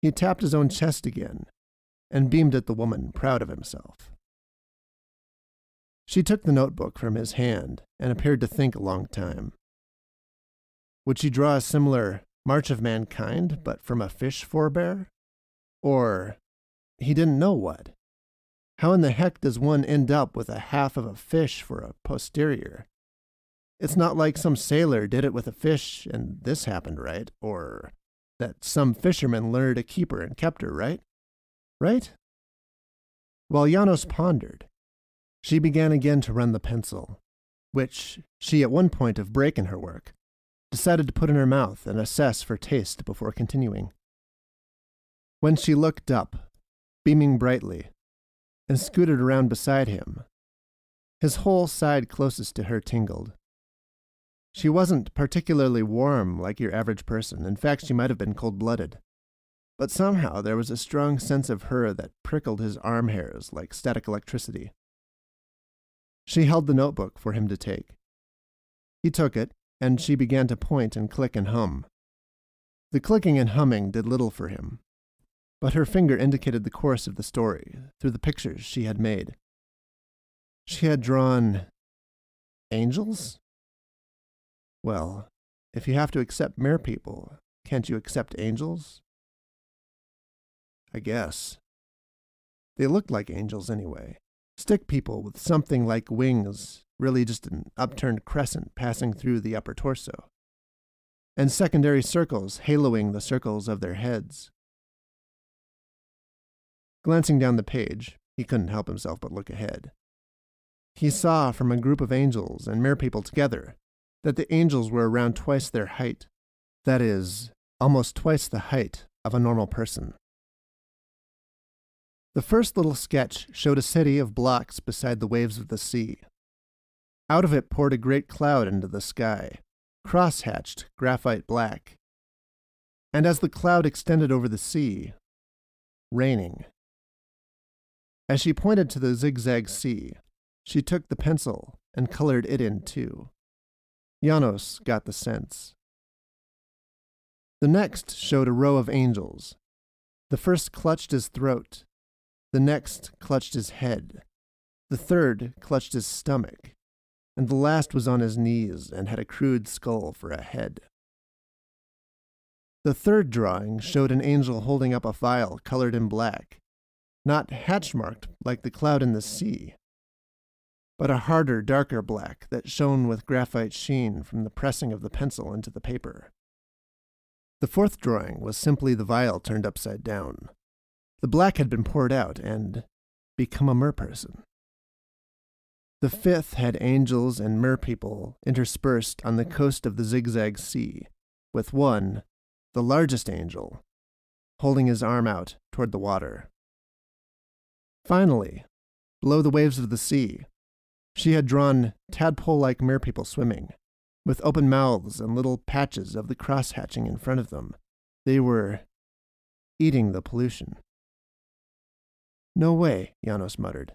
He tapped his own chest again, and beamed at the woman, proud of himself. She took the notebook from his hand and appeared to think a long time. Would she draw a similar March of Mankind, but from a fish forebear? Or, he didn't know what. How in the heck does one end up with a half of a fish for a posterior? It's not like some sailor did it with a fish and this happened, right? Or that some fisherman lured a keeper and kept her, right? Right? While Janos pondered, she began again to run the pencil, which she at one point of break in her work decided to put in her mouth and assess for taste before continuing. When she looked up, beaming brightly, and scooted around beside him, his whole side closest to her tingled. She wasn't particularly warm like your average person. In fact, she might have been cold-blooded. But somehow there was a strong sense of her that prickled his arm hairs like static electricity. She held the notebook for him to take. He took it, and she began to point and click and hum. The clicking and humming did little for him, but her finger indicated the course of the story through the pictures she had made. She had drawn angels? Well, if you have to accept mere people, can't you accept angels? I guess. They looked like angels anyway. Stick people with something like wings, really just an upturned crescent passing through the upper torso, and secondary circles haloing the circles of their heads. Glancing down the page, he couldn't help himself but look ahead. He saw from a group of angels and mere people together that the angels were around twice their height. That is, almost twice the height of a normal person. The first little sketch showed a city of blocks beside the waves of the sea. Out of it poured a great cloud into the sky, cross-hatched graphite black. And as the cloud extended over the sea, raining. As she pointed to the zigzag sea, she took the pencil and colored it in too. Janos got the sense. The next showed a row of angels. The first clutched his throat. The next clutched his head. The third clutched his stomach. And the last was on his knees and had a crude skull for a head. The third drawing showed an angel holding up a vial colored in black, not hatch-marked like the cloud in the sea, but a harder, darker black that shone with graphite sheen from the pressing of the pencil into the paper. The fourth drawing was simply the vial turned upside down. The black had been poured out and become a merperson. The fifth had angels and merpeople interspersed on the coast of the zigzag sea, with one, the largest angel, holding his arm out toward the water. Finally, below the waves of the sea, she had drawn tadpole-like merpeople swimming, with open mouths and little patches of the cross-hatching in front of them. They were eating the pollution. "No way," Janos muttered.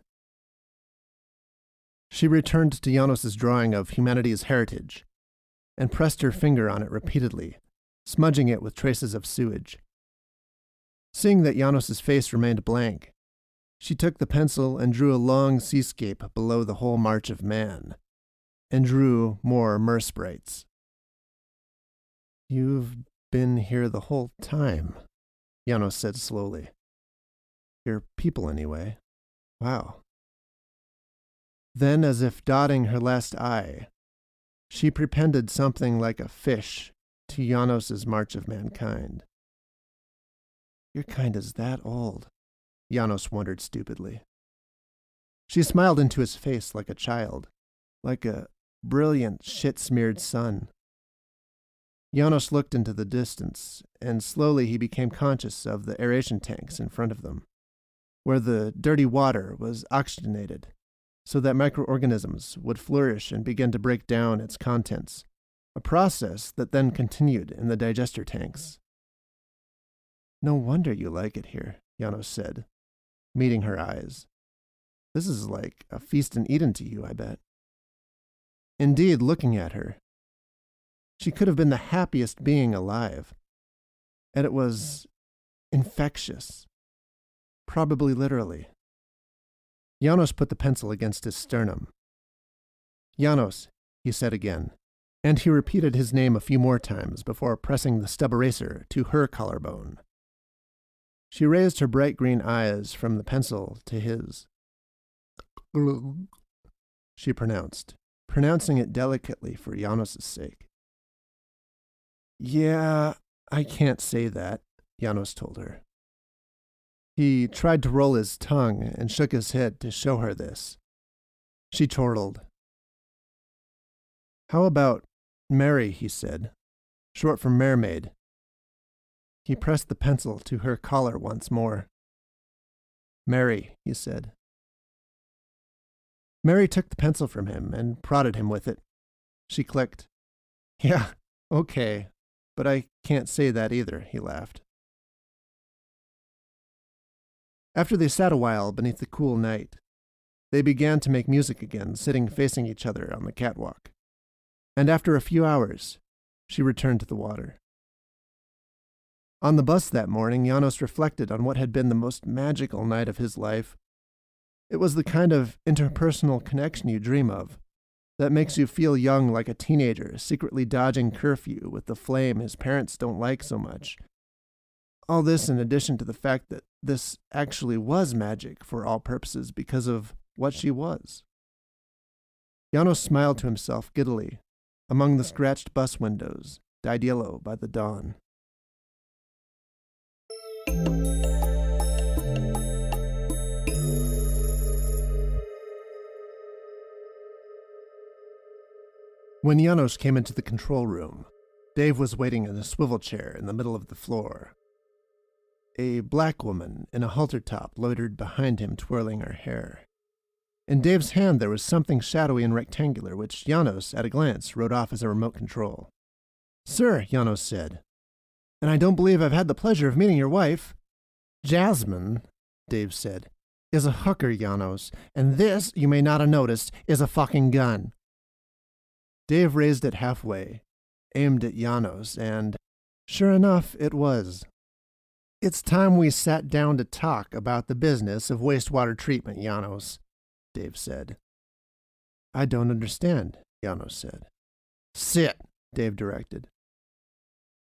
She returned to Janos's drawing of humanity's heritage and pressed her finger on it repeatedly, smudging it with traces of sewage. Seeing that Janos's face remained blank, she took the pencil and drew a long seascape below the whole march of man, and drew more mer sprites. "You've been here the whole time," Janos said slowly. "You're people anyway. Wow." Then, as if dotting her last I, she prepended something like a fish to Janos's march of mankind. "Your kind is that old," Janos wondered stupidly. She smiled into his face like a child, like a brilliant, shit-smeared sun. Janos looked into the distance, and slowly he became conscious of the aeration tanks in front of them, where the dirty water was oxygenated, so that microorganisms would flourish and begin to break down its contents, a process that then continued in the digester tanks. "No wonder you like it here," Janos said, meeting her eyes. "This is like a feast in Eden to you, I bet." Indeed, looking at her, she could have been the happiest being alive, and it was infectious, probably literally. Janos put the pencil against his sternum. "Janos," he said again, and he repeated his name a few more times before pressing the stub eraser to her collarbone. She raised her bright green eyes from the pencil to his. She pronouncing it delicately for Janos's sake. "Yeah, I can't say that," Janos told her. He tried to roll his tongue and shook his head to show her this. She chortled. "How about Mary," he said, "short for Mermaid." He pressed the pencil to her collar once more. "Mary," he said. Mary took the pencil from him and prodded him with it. She clicked. "Yeah, okay, but I can't say that either," he laughed. After they sat a while beneath the cool night, they began to make music again, sitting facing each other on the catwalk. And after a few hours, she returned to the water. On the bus that morning, Janos reflected on what had been the most magical night of his life. It was the kind of interpersonal connection you dream of, that makes you feel young like a teenager secretly dodging curfew with the flame his parents don't like so much. All this in addition to the fact that this actually was magic for all purposes because of what she was. Janos smiled to himself giddily among the scratched bus windows, dyed yellow by the dawn. When Janos came into the control room, Dave was waiting in a swivel chair in the middle of the floor. A black woman in a halter top loitered behind him, twirling her hair. In Dave's hand there was something shadowy and rectangular, which Janos, at a glance, wrote off as a remote control. "Sir," Janos said, and I don't believe I've had the pleasure of meeting your wife. Jasmine, Dave said, is a hooker, Janos, and this, you may not have noticed, is a fucking gun. Dave raised it halfway, aimed at Janos, and, sure enough, it was. It's time we sat down to talk about the business of wastewater treatment, Janos, Dave said. I don't understand, Janos said. Sit, Dave directed.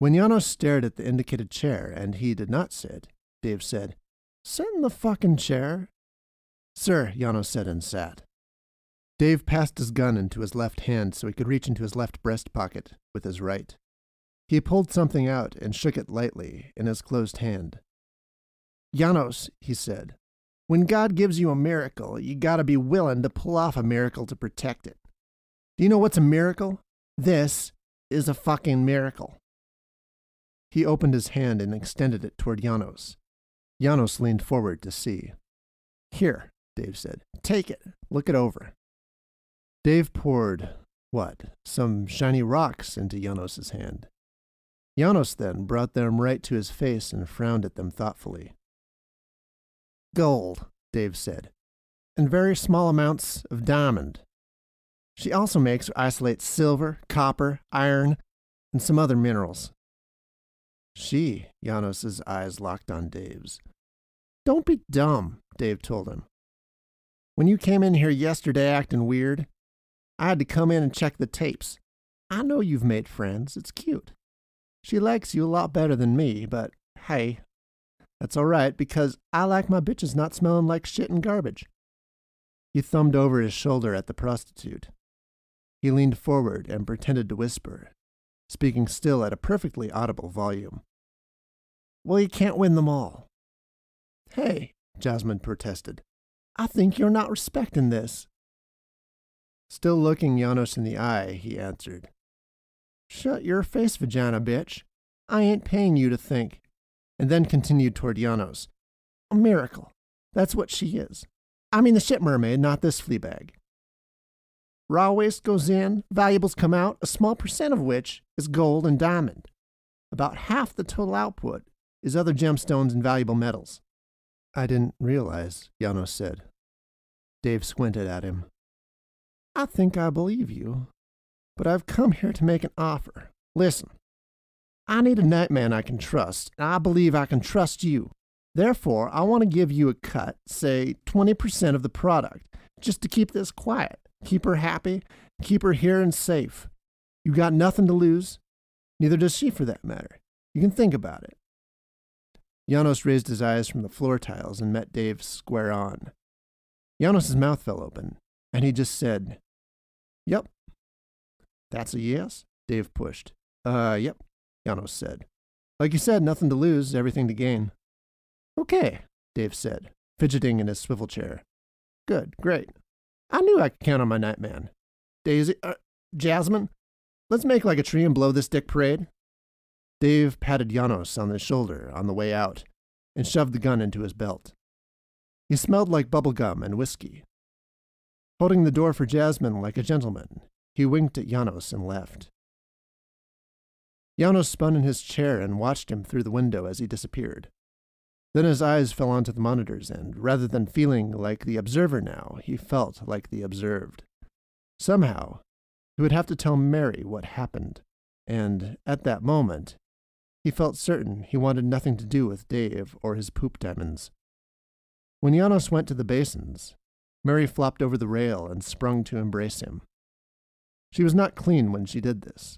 When Janos stared at the indicated chair and he did not sit, Dave said, Sit in the fucking chair. Sir, Janos said and sat. Dave passed his gun into his left hand so he could reach into his left breast pocket with his right. He pulled something out and shook it lightly in his closed hand. Janos, he said, when God gives you a miracle, you gotta be willing to pull off a miracle to protect it. Do you know what's a miracle? This is a fucking miracle. He opened his hand and extended it toward Janos. Janos leaned forward to see. Here, Dave said. Take it. Look it over. Dave poured, some shiny rocks into Janos's hand. Janos then brought them right to his face and frowned at them thoughtfully. Gold, Dave said, and very small amounts of diamond. She also makes or isolates silver, copper, iron, and some other minerals. Janos's eyes locked on Dave's. Don't be dumb, Dave told him. When you came in here yesterday acting weird, I had to come in and check the tapes. I know you've made friends. It's cute. She likes you a lot better than me, but hey, that's all right because I like my bitches not smelling like shit and garbage. He thumbed over his shoulder at the prostitute. He leaned forward and pretended to whisper, speaking still at a perfectly audible volume. Well, you can't win them all. Hey, Jasmine protested. I think you're not respecting this. Still looking Janos in the eye, he answered. Shut your face, vagina, bitch. I ain't paying you to think. And then continued toward Janos. A miracle. That's what she is. I mean the ship mermaid, not this flea bag. Raw waste goes in, valuables come out, a small percent of which is gold and diamond. About half the total output is other gemstones and valuable metals. I didn't realize, Janos said. Dave squinted at him. I think I believe you, but I've come here to make an offer. Listen, I need a nightman I can trust, and I believe I can trust you. Therefore, I want to give you a cut, say 20% of the product, just to keep this quiet, keep her happy, keep her here and safe. You got nothing to lose. Neither does she, for that matter. You can think about it. Janos raised his eyes from the floor tiles and met Dave square on. Janos's mouth fell open, and he just said, Yep. That's a yes? Dave pushed. Yep, Janos said. Like you said, nothing to lose, everything to gain. Okay, Dave said, fidgeting in his swivel chair. Good, great. I knew I could count on my nightman. Daisy, Jasmine, let's make like a tree and blow this dick parade. Dave patted Janos on the shoulder on the way out and shoved the gun into his belt. He smelled like bubble gum and whiskey. Holding the door for Jasmine like a gentleman, he winked at Janos and left. Janos spun in his chair and watched him through the window as he disappeared. Then his eyes fell onto the monitors, and rather than feeling like the observer now, he felt like the observed. Somehow, he would have to tell Mary what happened, and at that moment, he felt certain he wanted nothing to do with Dave or his poop diamonds. When Janos went to the basins, Mary flopped over the rail and sprung to embrace him. She was not clean when she did this.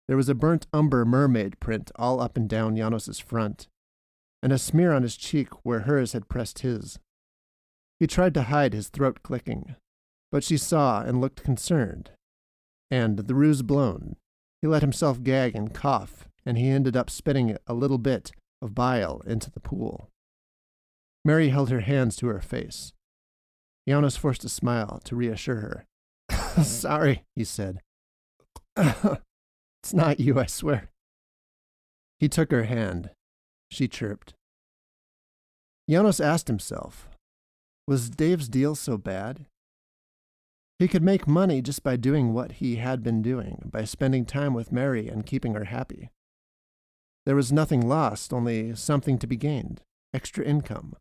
There was a burnt umber mermaid print all up and down Janos's front, and a smear on his cheek where hers had pressed his. He tried to hide his throat clicking, but she saw and looked concerned, and, the ruse blown, he let himself gag and cough, and he ended up spitting a little bit of bile into the pool. Mary held her hands to her face. Janos forced a smile to reassure her. Sorry, he said. It's not you, I swear. He took her hand. She chirped. Janos asked himself, was Dave's deal so bad? He could make money just by doing what he had been doing, by spending time with Mary and keeping her happy. There was nothing lost, only something to be gained, extra income,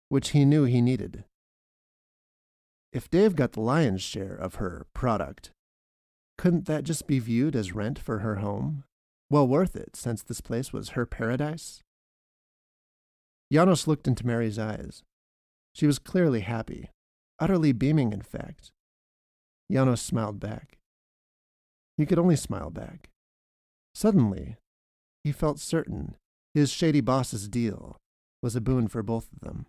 which he knew he needed. If Dave got the lion's share of her product, couldn't that just be viewed as rent for her home? Well worth it, since this place was her paradise? Janos looked into Mary's eyes. She was clearly happy, utterly beaming, in fact. Janos smiled back. He could only smile back. Suddenly, he felt certain his shady boss's deal was a boon for both of them.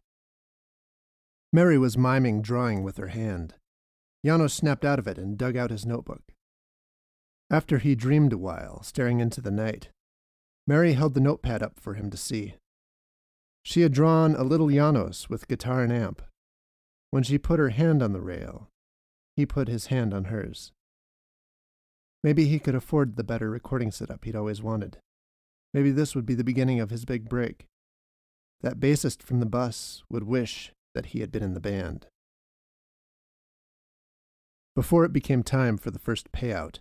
Mary was miming drawing with her hand. Janos snapped out of it and dug out his notebook. After he dreamed a while, staring into the night, Mary held the notepad up for him to see. She had drawn a little Janos with guitar and amp. When she put her hand on the rail, he put his hand on hers. Maybe he could afford the better recording setup he'd always wanted. Maybe this would be the beginning of his big break. That bassist from the bus would wish that he had been in the band. Before it became time for the first payout,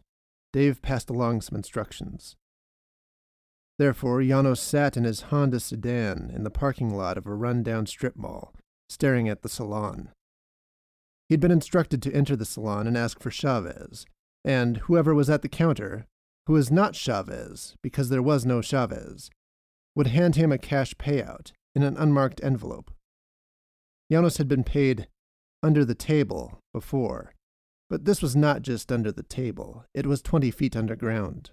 Dave passed along some instructions. Therefore, Janos sat in his Honda sedan in the parking lot of a run-down strip mall, staring at the salon. He'd been instructed to enter the salon and ask for Chavez, and whoever was at the counter, who was not Chavez, because there was no Chavez, would hand him a cash payout in an unmarked envelope. Janos had been paid under the table before, but this was not just under the table, it was 20 feet underground.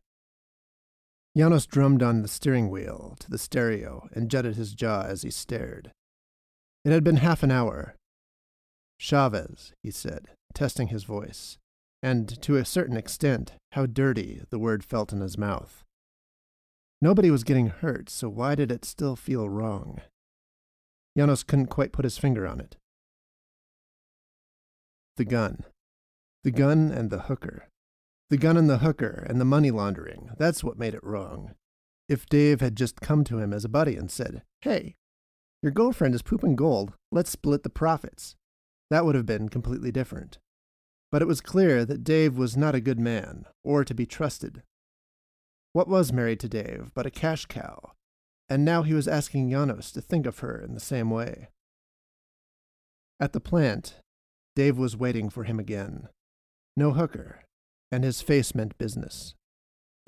Janos drummed on the steering wheel to the stereo and jutted his jaw as he stared. It had been half an hour. Chavez, he said, testing his voice, and to a certain extent how dirty the word felt in his mouth. Nobody was getting hurt, so why did it still feel wrong? Janos couldn't quite put his finger on it. The gun. The gun and the hooker. The gun and the hooker and the money laundering, that's what made it wrong. If Dave had just come to him as a buddy and said, "Hey, your girlfriend is pooping gold, let's split the profits," that would have been completely different. But it was clear that Dave was not a good man, or to be trusted. What was Mary to Dave but a cash cow? And now he was asking Janos to think of her in the same way. At the plant, Dave was waiting for him again. No hooker, and his face meant business.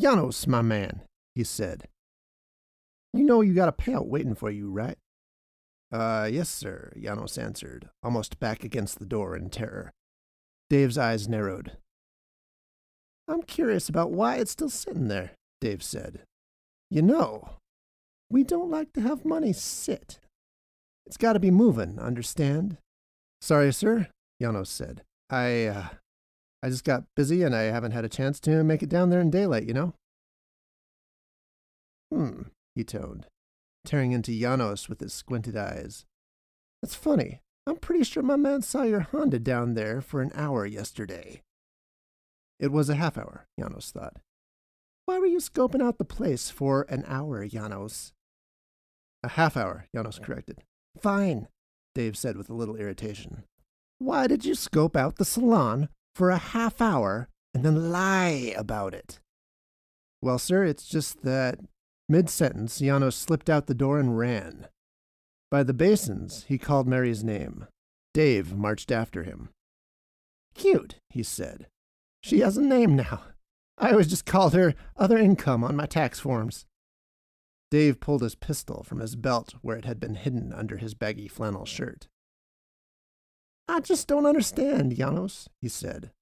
"Janos, my man," he said. "You know you got a payout waiting for you, right?" Yes, sir," Janos answered, almost back against the door in terror. Dave's eyes narrowed. "I'm curious about why it's still sitting there," Dave said. "You know, we don't like to have money sit. It's got to be moving, understand?" "Sorry, sir," Janos said. I just got busy and I haven't had a chance to make it down there in daylight, you know?" He toned, tearing into Janos with his squinted eyes. "That's funny. I'm pretty sure my man saw your Honda down there for an hour yesterday." It was a half hour, Janos thought. "Why were you scoping out the place for an hour, Janos?" "A half hour," Janos corrected. "Fine," Dave said with a little irritation. "Why did you scope out the salon for a half hour and then lie about it?" "Well, sir, it's just that..." Mid-sentence, Janos slipped out the door and ran. By the basins, he called Mary's name. Dave marched after him. "Cute," he said. "She has a name now. I always just called her Other Income on my tax forms." Dave pulled his pistol from his belt where it had been hidden under his baggy flannel shirt. "I just don't understand, Janos," he said.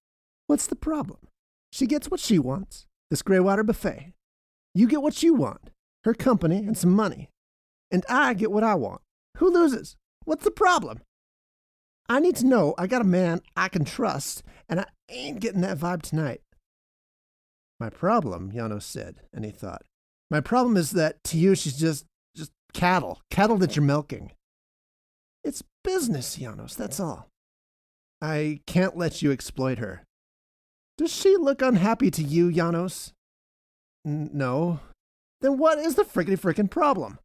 "What's the problem? She gets what she wants, this Greywater buffet. You get what you want, her company and some money. And I get what I want. Who loses? What's the problem? I need to know I got a man I can trust, and I ain't getting that vibe tonight." "My problem," Janos said, and he thought, "my problem is that to you she's just cattle that you're milking." "It's business, Janos, that's all." "I can't let you exploit her." "Does she look unhappy to you, Janos?" "No." "Then what is the frickin' problem?"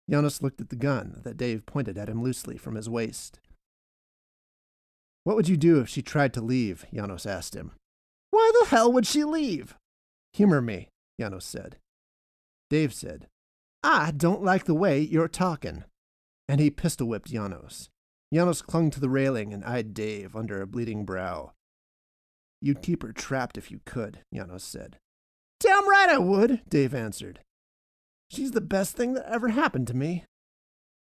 Janos looked at the gun that Dave pointed at him loosely from his waist. "What would you do if she tried to leave?" Janos asked him. "Why the hell would she leave?" "Humor me," Janos said. Dave said, I don't like the way you're talking. And he pistol-whipped Janos. Janos clung to the railing and eyed Dave under a bleeding brow. You'd keep her trapped if you could, Janos said. Damn right I would, Dave answered. She's the best thing that ever happened to me.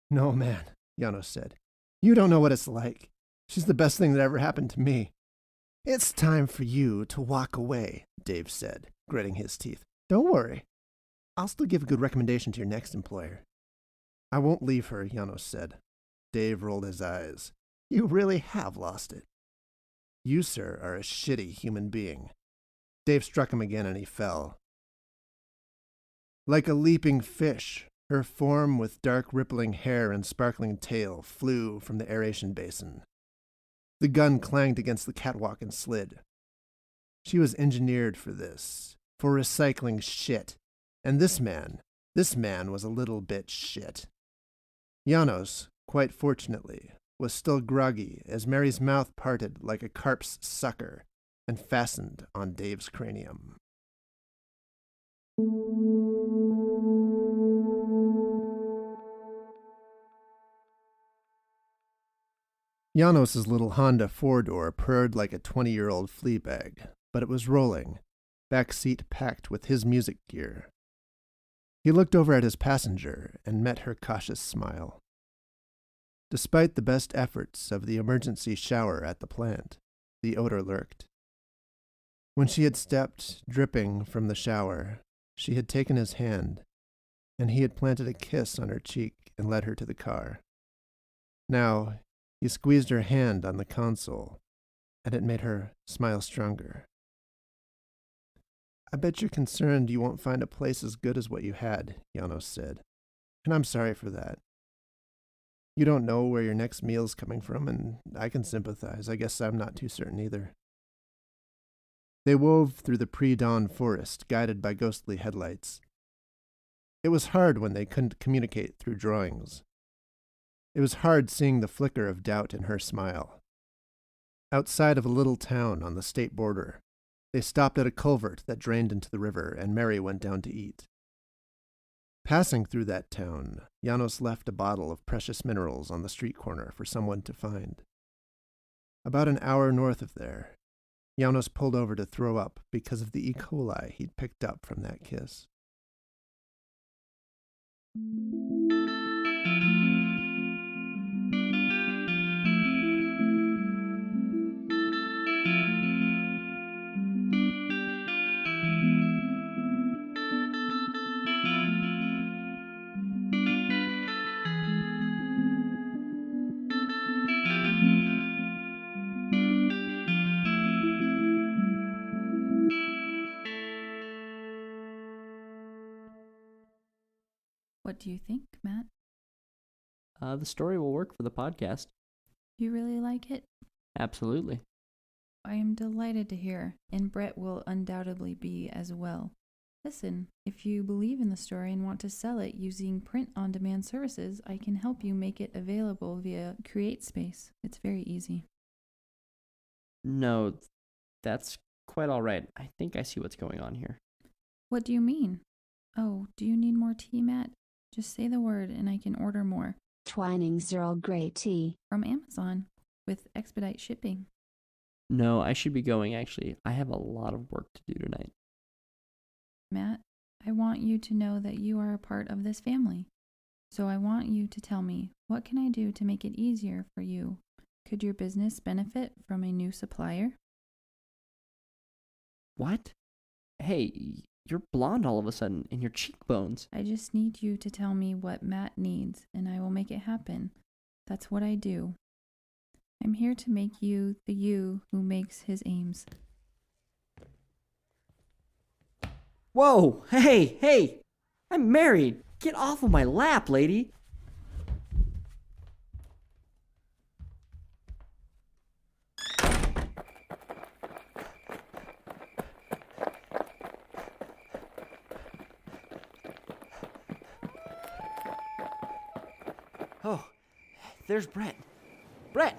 No, man, Janos said. You don't know what it's like. She's the best thing that ever happened to me. It's time for you to walk away, Dave said, gritting his teeth. Don't worry. I'll still give a good recommendation to your next employer. I won't leave her, Janos said. Dave rolled his eyes. You really have lost it. You, sir, are a shitty human being. Dave struck him again and he fell. Like a leaping fish, her form with dark rippling hair and sparkling tail flew from the aeration basin. The gun clanged against the catwalk and slid. She was engineered for this, for recycling shit. And this man was a little bit shit. Janos, quite fortunately, was still groggy as Mary's mouth parted like a carp's sucker and fastened on Dave's cranium. Janos' little Honda four-door purred like a 20-year-old flea bag, but it was rolling, back seat packed with his music gear. He looked over at his passenger and met her cautious smile. Despite the best efforts of the emergency shower at the plant, the odor lurked. When she had stepped, dripping, from the shower, she had taken his hand, and he had planted a kiss on her cheek and led her to the car. Now, he squeezed her hand on the console, and it made her smile stronger. I bet you're concerned you won't find a place as good as what you had, Janos said, and I'm sorry for that. You don't know where your next meal's coming from, and I can sympathize. I guess I'm not too certain either. They wove through the pre-dawn forest, guided by ghostly headlights. It was hard when they couldn't communicate through drawings. It was hard seeing the flicker of doubt in her smile. Outside of a little town on the state border, they stopped at a culvert that drained into the river, and Mary went down to eat. Passing through that town, Janos left a bottle of precious minerals on the street corner for someone to find. About an hour north of there, Janos pulled over to throw up because of the E. coli he'd picked up from that kiss. What do you think, Matt? The story will work for the podcast. You really like it? Absolutely. I am delighted to hear, and Bret will undoubtedly be as well. Listen, if you believe in the story and want to sell it using print-on-demand services, I can help you make it available via CreateSpace. It's very easy. No, that's quite all right. I think I see what's going on here. What do you mean? Oh, do you need more tea, Matt? Just say the word and I can order more. Twinings Earl Grey tea. From Amazon, with expedite shipping. No, I should be going, actually. I have a lot of work to do tonight. Matt, I want you to know that you are a part of this family. So I want you to tell me, what can I do to make it easier for you? Could your business benefit from a new supplier? What? Hey, you're blonde all of a sudden, and your cheekbones. I just need you to tell me what Matt needs, and I will make it happen. That's what I do. I'm here to make you the you who makes his aims. Whoa! Hey! I'm married! Get off of my lap, lady! Oh, there's Bret. Bret!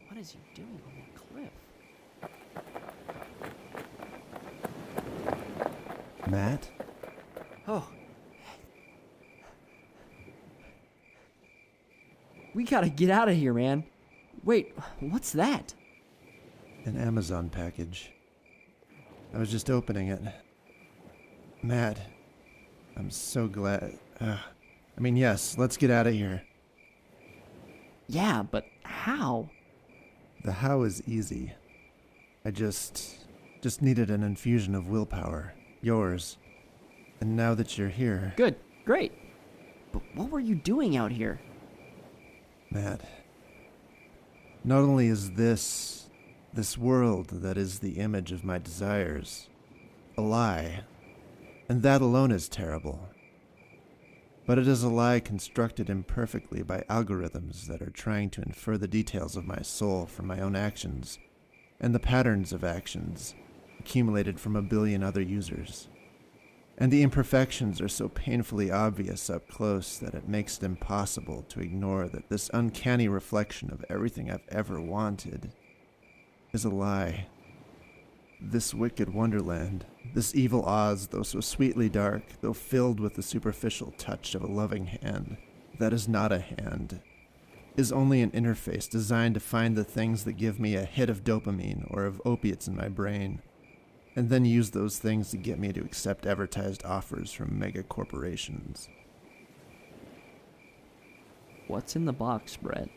What is he doing on that cliff? Matt? Oh, We gotta get out of here, man. Wait, what's that? An Amazon package. I was just opening it. Matt, I'm so glad. Yes, let's get out of here. Yeah, but how? The how is easy. I just needed an infusion of willpower. Yours. And now that you're here... Good, great. But what were you doing out here? Matt, not only is this world that is the image of my desires a lie, and that alone is terrible, but it is a lie constructed imperfectly by algorithms that are trying to infer the details of my soul from my own actions, and the patterns of actions accumulated from a billion other users. And the imperfections are so painfully obvious up close that it makes it impossible to ignore that this uncanny reflection of everything I've ever wanted is a lie. This wicked wonderland, this evil Oz, though so sweetly dark, though filled with the superficial touch of a loving hand that is not a hand, is only an interface designed to find the things that give me a hit of dopamine or of opiates in my brain, and then use those things to get me to accept advertised offers from mega corporations. What's in the box, Bret?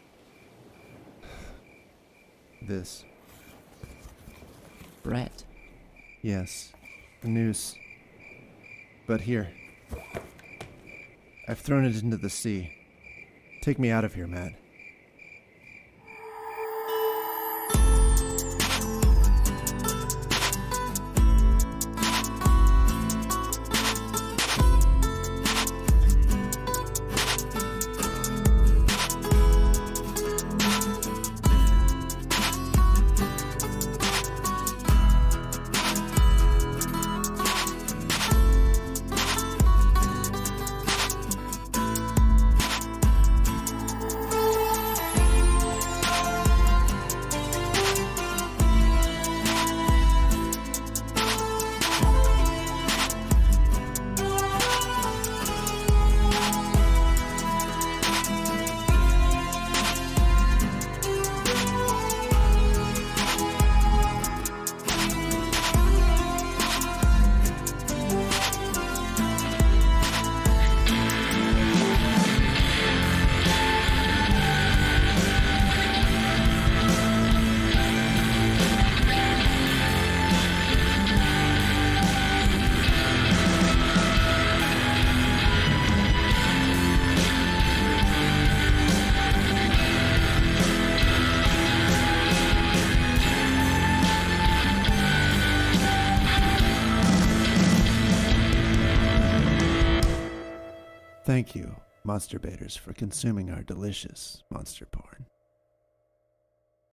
This. Bret. Yes, a noose. But here. I've thrown it into the sea. Take me out of here, Matt. Thank you, monster baiters, for consuming our delicious monster porn.